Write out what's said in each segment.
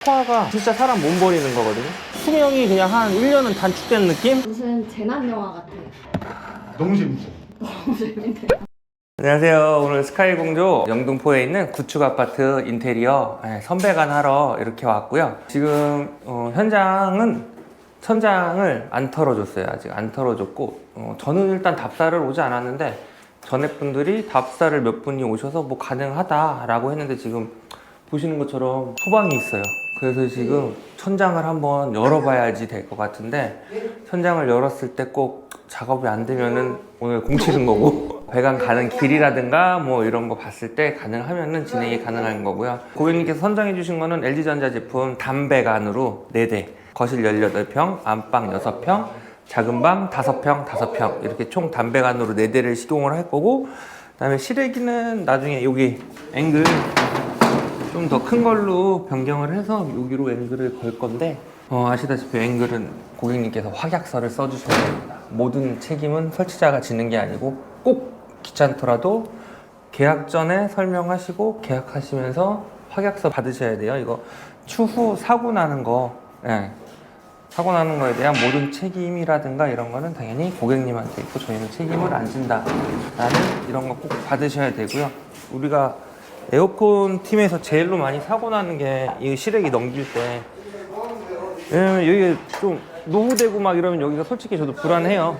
코아가 진짜 사람 몸 버리는 거거든요. 수명이 그냥 한 1년은 단축된 느낌? 무슨 재난 영화 같아요. 너무 재밌죠? 너무 재밌네요. 안녕하세요. 오늘 스카이 공조 영등포에 있는 구축 아파트 인테리어 선배관 하러 이렇게 왔고요. 지금 현장은 천장을 안 털어줬어요. 아직 안 털어줬고 저는 일단 답사를 오지 않았는데 전에 분들이 답사를 몇 분이 오셔서 뭐 가능하다라고 했는데 지금 보시는 것처럼 소방이 있어요. 그래서 지금 천장을 한번 열어봐야지 될 것 같은데 천장을 열었을 때 꼭 작업이 안 되면은 오늘 공치는 거고 배관 가는 길이라든가 뭐 이런 거 봤을 때 가능하면은 진행이 가능한 거고요. 고객님께서 선정해 주신 거는 LG전자 제품 단배관으로 4대, 거실 18평, 안방 6평, 작은 방 5평, 5평 이렇게 총 단배관으로 4대를 시공을 할 거고, 그 다음에 실외기는 나중에 여기 앵글 좀 더 큰 걸로 변경을 해서 여기로 앵글을 걸 건데 아시다시피 앵글은 고객님께서 확약서를 써주셔야 됩니다. 모든 책임은 설치자가 지는 게 아니고 꼭 귀찮더라도 계약 전에 설명하시고 계약하시면서 확약서 받으셔야 돼요. 이거 추후 사고 나는 거, 사고 나는 거에 대한 모든 책임이라든가 이런 거는 당연히 고객님한테 있고 저희는 책임을 안 진다라는 이런 거 꼭 받으셔야 되고요. 우리가 에어컨 팀에서 제일로 많이 사고 나는 게 이 실외기 넘길 때, 왜냐면 여기 좀 노후되고 막 이러면 여기가 솔직히 저도 불안해요.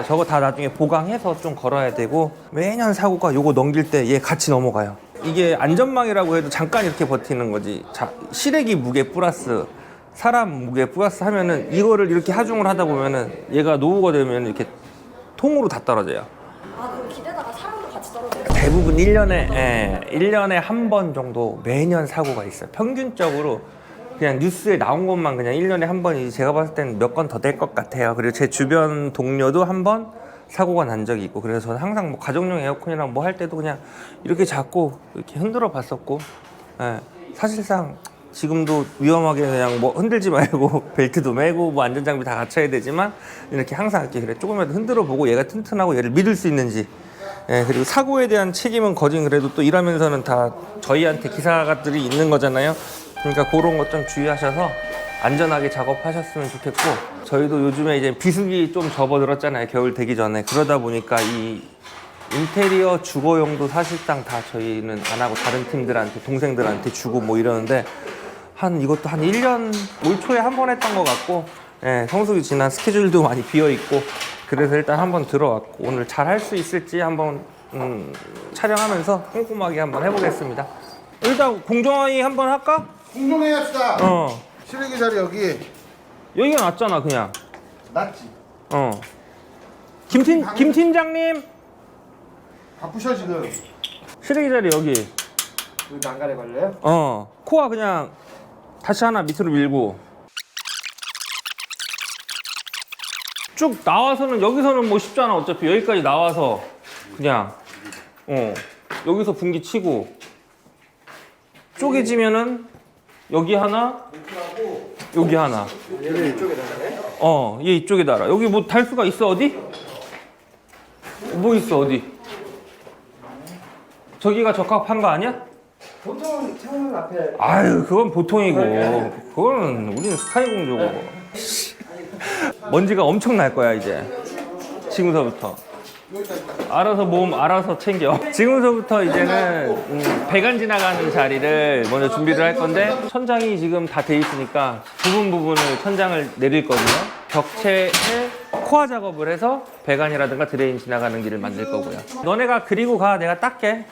저거 다 나중에 보강해서 좀 걸어야 되고, 매년 사고가 요거 넘길 때 얘 같이 넘어가요. 이게 안전망이라고 해도 잠깐 이렇게 버티는 거지. 자, 실외기 무게 플러스 사람 무게 플러스 하면은 이거를 이렇게 하중을 하다 보면은 얘가 노후가 되면 이렇게 통으로 다 떨어져요. 아, 그럼 기대다가 사람도 같이 떨어져요? 대부분 1년에 한 번 정도 매년 사고가 있어요. 평균적으로 그냥 뉴스에 나온 것만 그냥 1년에 한 번이지 제가 봤을 때는 몇 건 더 될 것 같아요. 그리고 제 주변 동료도 한 번 사고가 난 적이 있고, 그래서 저는 항상 뭐 가정용 에어컨이랑 뭐 할 때도 그냥 이렇게 잡고 이렇게 흔들어 봤었고, 사실상 지금도 위험하게 그냥 뭐 흔들지 말고 벨트도 매고 뭐 안전장비 다 갖춰야 되지만 이렇게 항상 이렇게 그래 조금이라도 흔들어 보고 얘가 튼튼하고 얘를 믿을 수 있는지, 그리고 사고에 대한 책임은 거진 그래도 또 일하면서는 다 저희한테 기사들이 있는 거잖아요. 그러니까 그런 것 좀 주의하셔서 안전하게 작업하셨으면 좋겠고, 저희도 요즘에 이제 비수기 좀 접어들었잖아요. 겨울 되기 전에. 그러다 보니까 이 인테리어 주거용도 사실상 다 저희는 안 하고 다른 팀들한테, 동생들한테 주고 뭐 이러는데, 이것도 한 1년 올 초에 한 번 했던 것 같고, 성수기 지난 스케줄도 많이 비어 있고, 그래서 일단 한번 들어왔고, 오늘 잘 할 수 있을지 한번 촬영하면서 꼼꼼하게 한번 해보겠습니다. 일단 공정하게 한번 할까? 공정해 합시다. 실외기 자리 여기가 낫잖아 그냥. 낫지. 김 팀장님, 바쁘셔 지금. 실외기 자리 여기. 여기 난간에 걸려요? 코아 그냥 다시 하나 밑으로 밀고 쭉 나와서는, 여기서는 뭐 쉽잖아. 어차피 여기까지 나와서 그냥 여기서 분기 치고 쪼개지면은 여기 하나, 여기 하나. 얘를 이쪽에 달아요? 얘 이쪽에 달아. 여기 뭐 달 수가 있어 어디? 뭐 있어 어디? 저기가 적합한 거 아니야? 보통 창문 앞에 아유, 그건 보통이고 그거는 우리는 스카이 공주고. 먼지가 엄청 날 거야 이제 지금서부터. 알아서 몸 알아서 챙겨. 지금서부터 이제는 배관 지나가는 자리를 먼저 준비를 할 건데, 천장이 지금 다 돼 있으니까 부분을 천장을 내릴 거고요. 벽체에 코아 작업을 해서 배관이라든가 드레인 지나가는 길을 만들 거고요. 너네가 그리고 가. 내가 닦게.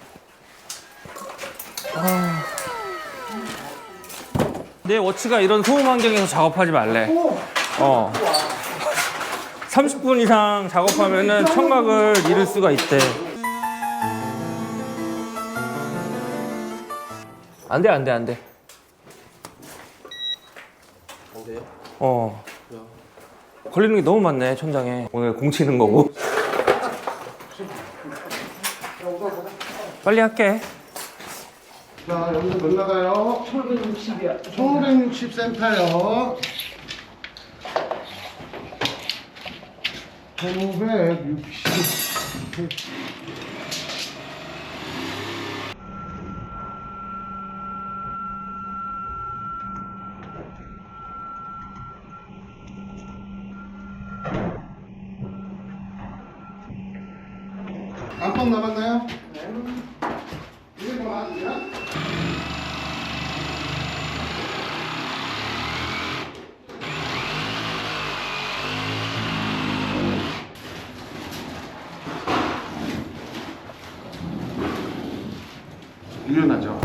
내 워치가 이런 소음 환경에서 작업하지 말래. 30분 이상 작업하면은 청각을 잃을 수가 있대. 안 돼. 안 돼요? 걸리는 게 너무 많네 천장에. 오늘 공치는 거고. 빨리 할게. 자, 여기서 몇 나가요? 1560이야. 1560 센터요. 1560. 안방 남았나요? 이게 더 나아지냐? 유연하죠.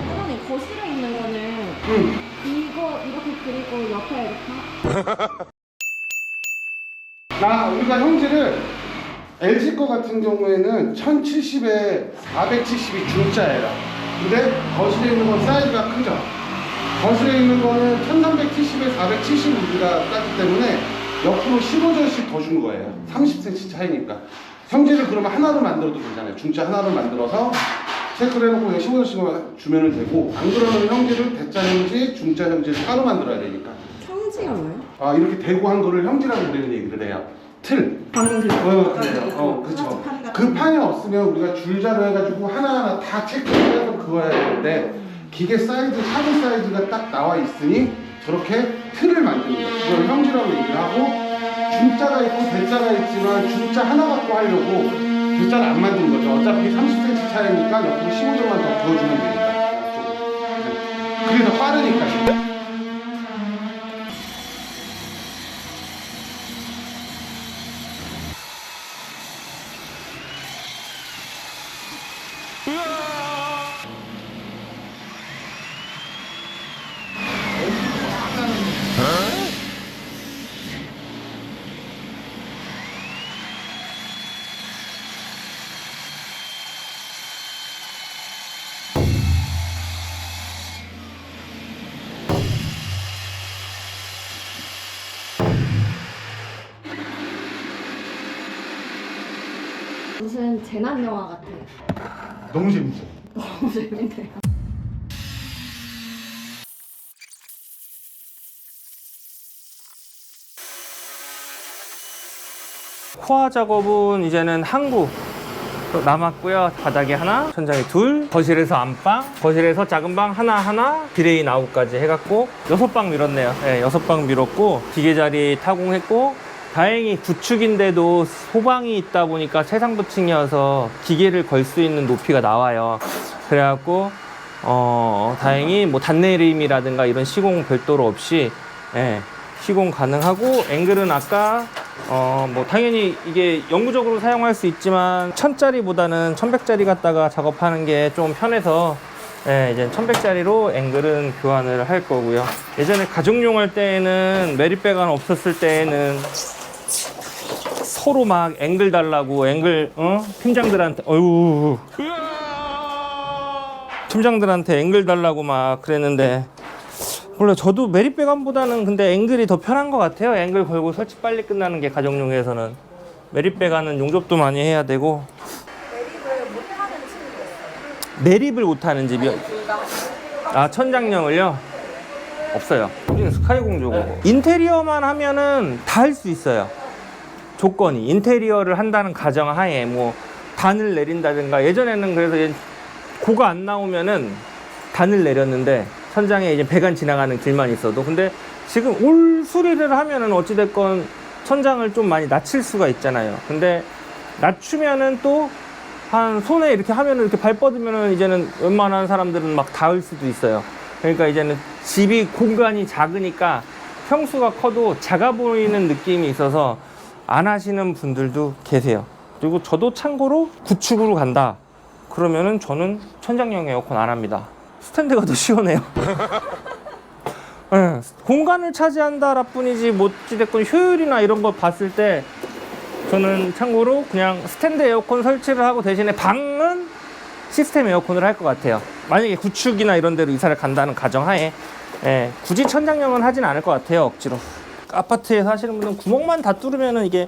사장님 거실에 있는 거는 이거 이렇게 그리고 옆에 이렇게 우리가 형질을 LG 거 같은 경우에는 1070에 470이 중짜예요. 근데 거실에 있는 건 사이즈가 크죠. 거실에 있는 거는 1370에 470 우리가 땄기 때문에 옆으로 15전씩 더 준 거예요. 30cm 차이니까. 형질을 그러면 하나로 만들어도 괜찮아요. 중짜 하나로 만들어서 체크를 해놓고 그냥 15전씩 주면 되고, 안 그러면 형질을 대짜 형질, 중짜 형질 따로 만들어야 되니까. 형지가 뭐예요? 아, 이렇게 대고 한 거를 형질이라고 우리는 얘기를 해요. 틀. 방금 그 그래요. 그쵸. 그 판이 없으면 우리가 줄자로 해가지고 하나하나 다 체크해서 그거 해야 되는데, 기계 사이즈, 샤브 사이즈가 딱 나와 있으니 저렇게 틀을 만드는 거예요. 그걸 형질이라고 얘기를 하고, 중자가 있고 대자가 있지만 중자 하나 갖고 하려고 대자를 안 만든 거죠. 어차피 30cm 차이니까 옆으로 15점만 더 부어주면 되니까. 그게 더 빠르니까. 무슨 재난 영화 같아요. 너무 재밌죠. 너무 재밌네요. 코아 작업은 이제는 한 구 남았고요. 바닥에 하나, 천장에 둘, 거실에서 안방, 거실에서 작은 방 하나, 비레인 아웃까지 해갖고 6방 밀었네요. 네, 6방 밀었고 기계 자리 타공했고, 다행히 구축인데도 소방이 있다 보니까 최상부층이어서 기계를 걸 수 있는 높이가 나와요. 그래갖고 다행히 뭐 단내림이라든가 이런 시공 별도로 없이 시공 가능하고, 앵글은 아까 뭐 당연히 이게 영구적으로 사용할 수 있지만 1000짜리보다는 1100짜리 갖다가 작업하는 게 좀 편해서 이제 1100짜리로 앵글은 교환을 할 거고요. 예전에 가정용 할 때에는 메리백안 없었을 때에는 서로 막 앵글 달라고 팀장들한테 팀장들한테 앵글 달라고 막 그랬는데, 몰라, 저도 메리백안보다는 근데 앵글이 더 편한 것 같아요. 앵글 걸고 설치 빨리 끝나는 게 가정용에서는. 메리백안은 용접도 많이 해야 되고. 매립을 못하는 집이요? 아, 천장형을요? 없어요. 우리는 스카이 공주고. 인테리어만 하면은 다 할 수 있어요. 조건이. 인테리어를 한다는 가정하에 뭐 단을 내린다든가, 예전에는 그래서 고가 안 나오면은 단을 내렸는데 천장에 이제 배관 지나가는 길만 있어도. 근데 지금 올 수리를 하면은 어찌됐건 천장을 좀 많이 낮출 수가 있잖아요. 근데 낮추면은 또 한 손에 이렇게 하면은, 이렇게 발 뻗으면은 이제는 웬만한 사람들은 막 닿을 수도 있어요. 그러니까 이제는 집이 공간이 작으니까 평수가 커도 작아 보이는 느낌이 있어서 안 하시는 분들도 계세요. 그리고 저도 참고로 구축으로 간다 그러면은 저는 천장형 에어컨 안 합니다. 스탠드가 더 시원해요. 네, 공간을 차지한다라 뿐이지 뭐 어찌됐건 효율이나 이런 거 봤을 때 저는 참고로 그냥 스탠드 에어컨 설치를 하고 대신에 방은 시스템 에어컨을 할 것 같아요. 만약에 구축이나 이런 데로 이사를 간다는 가정하에 굳이 천장형은 하진 않을 것 같아요. 억지로. 아파트에 사시는 분은 구멍만 다 뚫으면 이게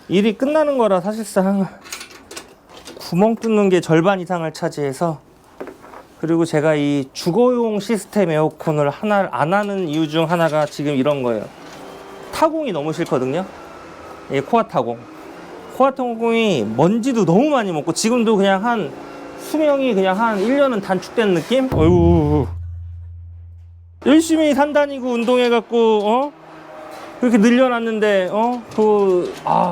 일이 끝나는 거라, 사실상 구멍 뚫는 게 절반 이상을 차지해서. 그리고 제가 이 주거용 시스템 에어컨을 하나 안 하는 이유 중 하나가 지금 이런 거예요. 타공이 너무 싫거든요. 코아 타공. 코아통공이 먼지도 너무 많이 먹고 지금도 그냥 한 수명이 그냥 한 1년은 단축된 느낌? 어휴. 열심히 산 다니고 운동해갖고 그렇게 늘려놨는데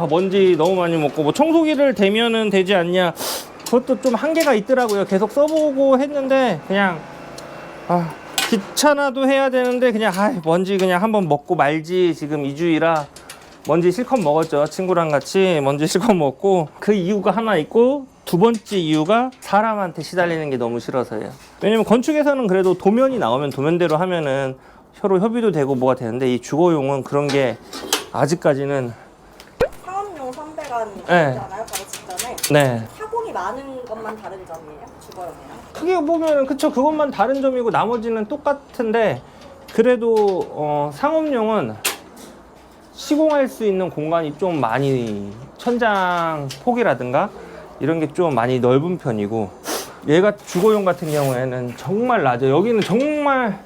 먼지 너무 많이 먹고 뭐 청소기를 대면은 되지 않냐, 그것도 좀 한계가 있더라고요. 계속 써보고 했는데 그냥 귀찮아도 해야 되는데 그냥 먼지 그냥 한번 먹고 말지. 지금 2주이라 먼지 실컷 먹었죠. 친구랑 같이 먼지 실컷 먹고. 그 이유가 하나 있고, 두 번째 이유가 사람한테 시달리는 게 너무 싫어서예요. 왜냐면 건축에서는 그래도 도면이 나오면 도면대로 하면은 서로 협의도 되고 뭐가 되는데, 이 주거용은 그런 게 아직까지는. 상업용 선배관 네. 있잖아요, 바로 직전에. 네, 타공이 많은 것만 다른 점이에요? 주거용이랑? 크게 보면은 그쵸, 그것만 다른 점이고 나머지는 똑같은데, 그래도 상업용은 시공할 수 있는 공간이 좀 많이, 천장 폭이라든가 이런 게 좀 많이 넓은 편이고, 얘가 주거용 같은 경우에는 정말 낮아요. 여기는 정말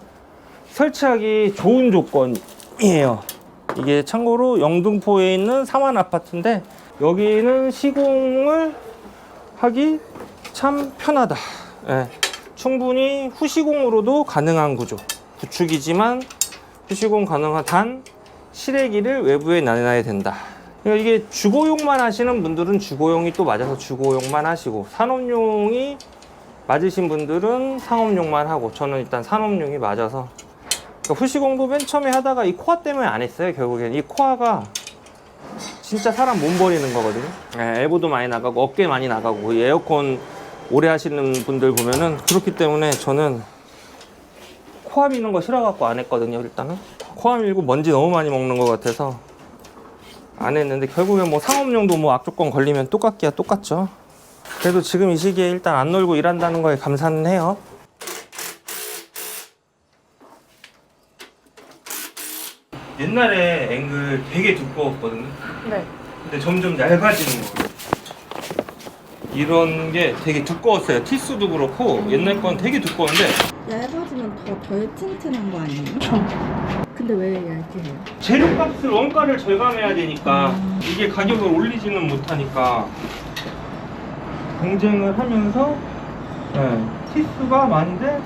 설치하기 좋은 조건이에요. 이게 참고로 영등포에 있는 사만 아파트인데, 여기는 시공을 하기 참 편하다. 예, 충분히 후시공으로도 가능한 구조. 구축이지만 후시공 가능한, 단 실외기를 외부에 내놔야 된다. 그러니까 이게 주거용만 하시는 분들은 주거용이 또 맞아서 주거용만 하시고, 산업용이 맞으신 분들은 상업용만 하고, 저는 일단 산업용이 맞아서. 그러니까 후시공도 맨 처음에 하다가 이 코아 때문에 안 했어요. 결국엔 이 코아가 진짜 사람 몸 버리는 거거든요. 엘보도 많이 나가고 어깨 많이 나가고, 에어컨 오래 하시는 분들 보면은. 그렇기 때문에 저는 코아 미는 거 싫어갖고 안 했거든요. 일단은 코아 밀고 먼지 너무 많이 먹는 것 같아서 안 했는데, 결국엔 뭐 상업용도 뭐 악조건 걸리면 똑같기야 똑같죠. 그래도 지금 이 시기에 일단 안 놀고 일한다는 거에 감사는 해요. 옛날에 앵글 되게 두꺼웠거든요. 네. 근데 점점 얇아지는 거예요. 이런 게 되게 두꺼웠어요. 티스도 그렇고 옛날 건 되게 두꺼운데, 얇아지면 덜 튼튼한 거 아니에요? 근데 왜 얇게 해요? 재료값을, 원가를 절감해야 되니까 이게 가격을 올리지는 못하니까 경쟁을 하면서 티스가 많은데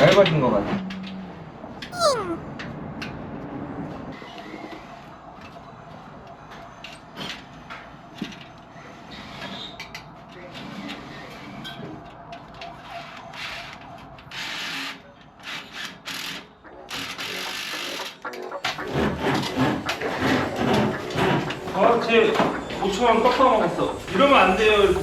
얇아진 것 같아요. 제 5,000원 깎아먹었어. 이러면 안 돼요.